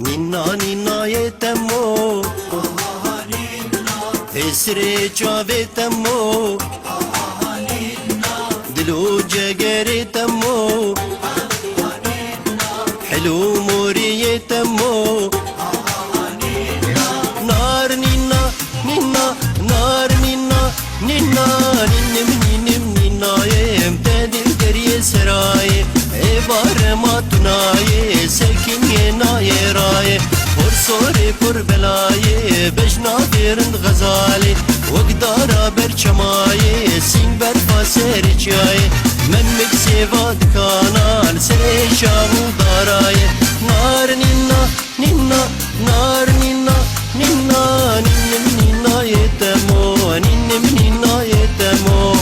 نينا نينا يتمو اسري جاوي تمو دلو جگري تمو حلو موري تمو نار نينا نينا نار نينا نينا نينم نينم نينا يم تدل دري سراي ايبار ما تناي سكين يناي راي صوري كربلاي بجنا بيرن غزالي وقدارا برچماي سين برفاسر جاي من مكسيفا دكانال سري شامو داراي نار نينا نينا نار نينا نينا نينم نينا يتمو نينم نينا يتمو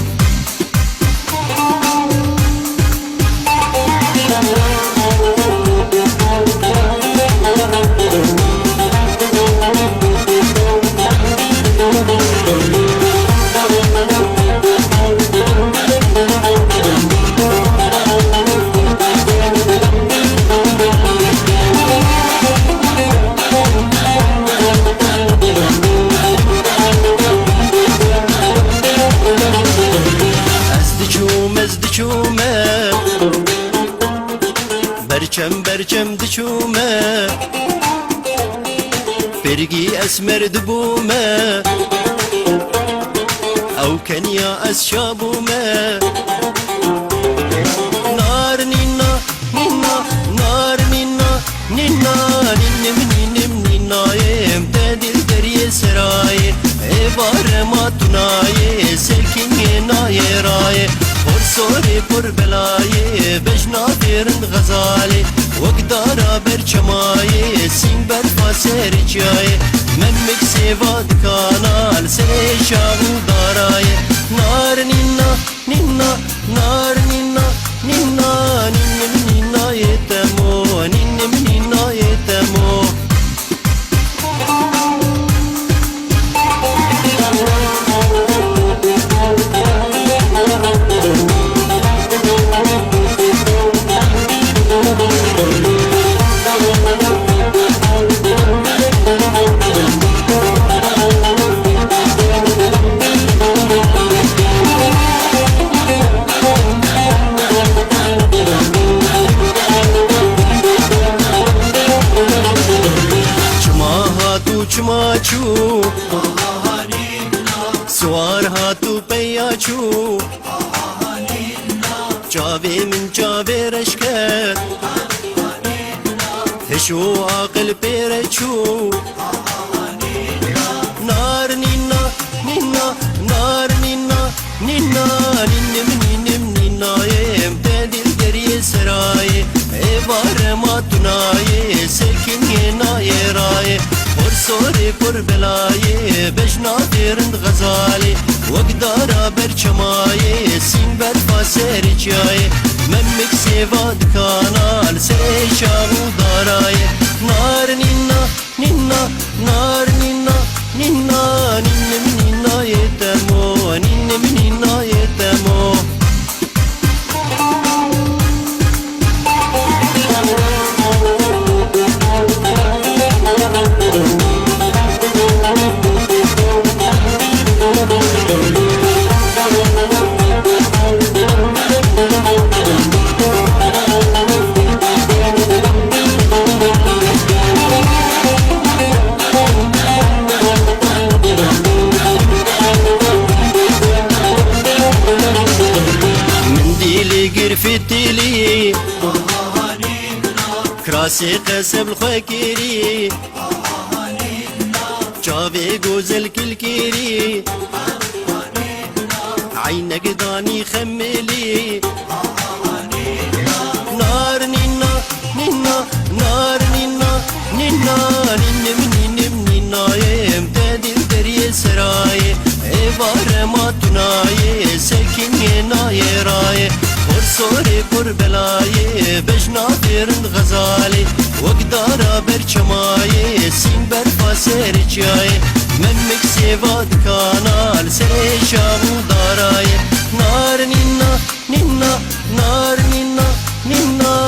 برچم برچم دچومه برگی اسمر دبومه او کنیا از شابومه نار نینا نینا نار نینا نینا نینم نینم نینایم تدل دری سرای ایوار ما تنای سکین نای رای صوري كربلاي بجنا بيرن غزالي وقدارا برچماي سين برفاسر جاي من مكسيفا دكانال سري شامو داراي نار نينا نينا نار نينا نينا نينم نينا يتمو نينم نينا يتمو چو سوار هاتو پیاچو جاوی من جاوی رشکت هشو عقل پیرچو نار نینا نینا نار نینا نینا نینم نینم نینایم تدل دری سرای ایوار ما تنای سکین ینای رای صوري كربلاي بجنا بيرن غزالي وقدارا برچماي سين برفاسر جاي من مكسيفا دكانال سري شامو داراي نار نينا نينا نار نينا نينا نينم نينا يتمو نينم نينا يتمو فتيلي كراسي قسم الخكيري جافي جوزل كلكيري عينك داني خملي نار نينا نينا نار نينا نينا نينم نينم نينا يم تدل دري سراي ايوار ما تناي سكين يناي راي صوري كربلاي بجنا بيرن غزالي وقدارا برچماي سين برفاسر جاي من مكسيفا دكانال سري شامو داراي نار نينا نينا نار نينا نينا